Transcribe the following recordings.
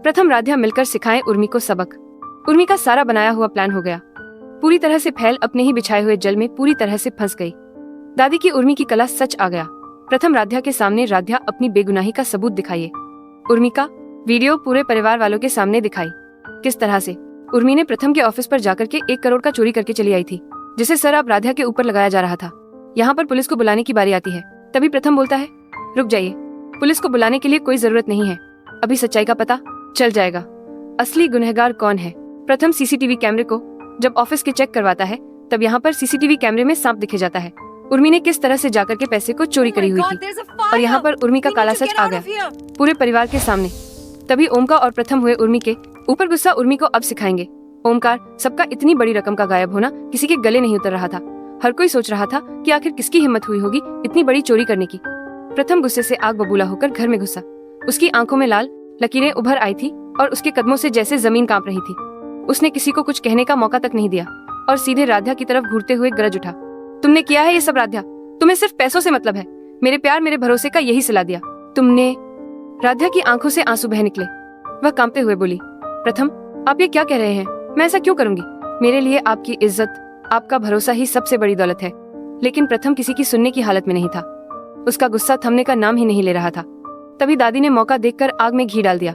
प्रथम राध्या मिलकर सिखाएं उर्मी को सबक। उर्मी का सारा बनाया हुआ प्लान हो गया। पूरी तरह से फैल अपने ही बिछाए हुए जल में पूरी तरह से फंस गई। दादी की उर्मी की कला सच आ गया। प्रथम राध्या के सामने राध्या अपनी बेगुनाही का सबूत दिखाइए। उर्मी का वीडियो पूरे परिवार वालों के सामने दिखाई। किस तरह से उर्मी ने प्रथम के ऑफिस पर जाकर के 1 करोड़ का चोरी करके चली आई थी, जिसे सर अब राध्या के ऊपर लगाया जा रहा था। यहाँ पर पुलिस को बुलाने की बारी आती है। तभी प्रथम बोलता है, रुक जाइए, पुलिस को बुलाने के लिए कोई जरूरत नहीं है, अभी सच्चाई का पता चल जाएगा। असली गुनहगार कौन है? प्रथम सीसीटीवी कैमरे को जब ऑफिस के चेक करवाता है, तब यहाँ पर सीसीटीवी कैमरे में सांप दिखे जाता है। उर्मी ने किस तरह से जाकर के पैसे को चोरी करी हुई थी, और यहाँ पर उर्मी का काला सच आ गया पूरे परिवार के सामने। तभी ओमकार और प्रथम हुए उर्मी के ऊपर गुस्सा। उर्मी को अब सिखाएंगे। ओमकार, सबका इतनी बड़ी रकम का गायब होना किसी के गले नहीं उतर रहा था। हर कोई सोच रहा था कि आखिर किसकी हिम्मत हुई होगी इतनी बड़ी चोरी करने की। प्रथम गुस्से से आग बबूला होकर घर में घुसा। उसकी आंखों में लाल लकीरें उभर आई थी और उसके कदमों से जैसे जमीन कांप रही थी। उसने किसी को कुछ कहने का मौका तक नहीं दिया और सीधे राध्या की तरफ घूरते हुए गरज उठा, तुमने किया है ये सब राध्या, तुम्हें सिर्फ पैसों से मतलब है, मेरे प्यार मेरे भरोसे का यही सिला दिया तुमने। राध्या की आंखों से आंसू बह निकले। वह कांपते हुए बोली, प्रथम आप ये क्या कह रहे हैं? मैं ऐसा क्यों करूंगी? मेरे लिए आपकी इज्जत, आपका भरोसा ही सबसे बड़ी दौलत है। लेकिन प्रथम किसी की सुनने की हालत में नहीं था। उसका गुस्सा थमने का नाम ही नहीं ले रहा था। तभी दादी ने मौका देखकर आग में घी डाल दिया।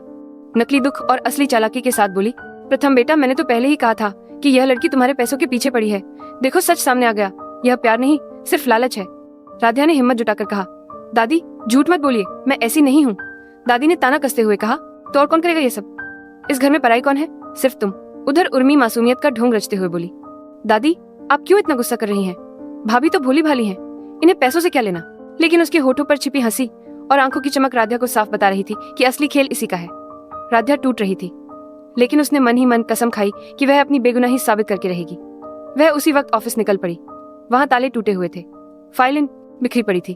नकली दुख और असली चालाकी के साथ बोली, प्रथम बेटा, मैंने तो पहले ही कहा था कि यह लड़की तुम्हारे पैसों के पीछे पड़ी है। देखो सच सामने आ गया, यह प्यार नहीं सिर्फ लालच है। राध्या ने हिम्मत जुटाकर कहा, दादी झूठ मत बोलिए, मैं ऐसी नहीं हूँ। दादी ने ताना कसते हुए कहा, तो और कौन करेगा ये सब? इस घर में पराई कौन है? सिर्फ तुम। उधर उर्मी मासूमियत का ढोंग रचते हुए बोली, दादी आप क्यों इतना गुस्सा कर रही हैं? भाभी तो भोली भाली हैं, इन्हें पैसों से क्या लेना? लेकिन उसके होठों पर छिपी हंसी और आंखों की चमक राध्या को साफ बता रही थी कि असली खेल इसी का है। राध्या टूट रही थी, लेकिन उसने मन ही मन कसम खाई कि वह अपनी बेगुनाही साबित करके रहेगी। वह उसी वक्त ऑफिस निकल पड़ी। वहां ताले टूटे हुए थे, फाइलें बिखरी पड़ी थी।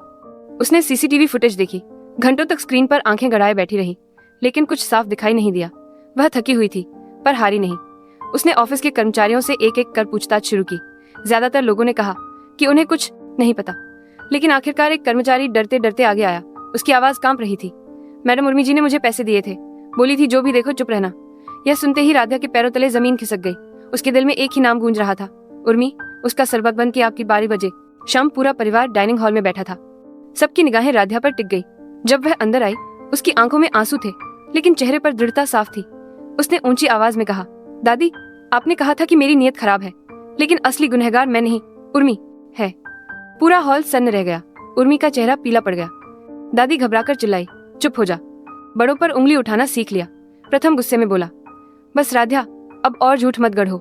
उसने सीसीटीवी फुटेज देखी, घंटों तक स्क्रीन पर आंखें गड़ाए बैठी रही, लेकिन कुछ साफ दिखाई नहीं दिया। वह थकी हुई थी पर हारी नहीं। उसने ऑफिस के कर्मचारियों से एक एक कर पूछताछ शुरू की। ज्यादातर लोगों ने कहा कि उन्हें कुछ नहीं पता, लेकिन आखिरकार एक कर्मचारी डरते डरते आगे आया। उसकी आवाज कांप रही थी, मैडम उर्मी जी ने मुझे पैसे दिए थे, बोली थी जो भी देखो चुप रहना। यह सुनते ही राध्या के पैरों तले जमीन खिसक गई। उसके दिल में एक ही नाम गूंज रहा था, उर्मी। उसका सरबत बन के आपकी 12 बजे शाम पूरा परिवार डाइनिंग हॉल में बैठा था। सबकी निगाहें राध्या पर टिक गई। जब वह अंदर आई, उसकी आंखों में आंसू थे, लेकिन चेहरे पर दृढ़ता साफ थी। उसने ऊंची आवाज में कहा, दादी आपने कहा था कि मेरी नीयत खराब है, लेकिन असली गुनहगार मैं नहीं, उर्मी है। पूरा हॉल सन्न रह गया। उर्मी का चेहरा पीला पड़ गया। दादी घबराकर चिल्लाई, चुप हो जा, बड़ों पर उंगली उठाना सीख लिया। प्रथम गुस्से में बोला, बस राध्या अब और झूठ मत गढ़ो।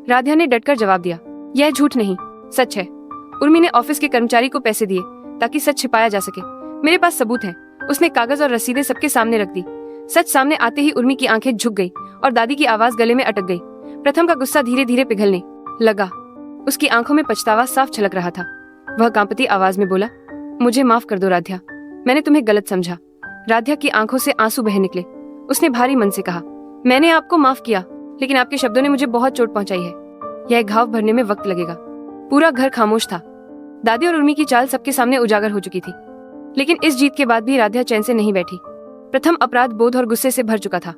राध्या ने डटकर जवाब दिया, यह झूठ नहीं सच है। उर्मी ने ऑफिस के कर्मचारी को पैसे दिए ताकि सच छिपाया जा सके। मेरे पास सबूत है। उसने कागज और रसीदें सबके सामने रख दी। सच सामने आते ही उर्मी की आंखें झुक गई और दादी की आवाज गले में अटक गई। प्रथम का गुस्सा धीरे धीरे पिघलने लगा। उसकी आंखों में पछतावा साफ छलक रहा था। वह कांपती आवाज में बोला, मुझे माफ कर दो राध्या, मैंने तुम्हें गलत समझा। राध्या की आंखों से आंसू बह निकले। उसने भारी मन से कहा, मैंने आपको माफ किया, लेकिन आपके शब्दों ने मुझे बहुत चोट पहुंचाई है। यह घाव भरने में वक्त लगेगा। पूरा घर खामोश था। दादी और उर्मी की चाल सबके सामने उजागर हो चुकी थी, लेकिन इस जीत के बाद भी राध्या चैन से नहीं बैठी। प्रथम अपराध बोध और गुस्से से भर चुका था।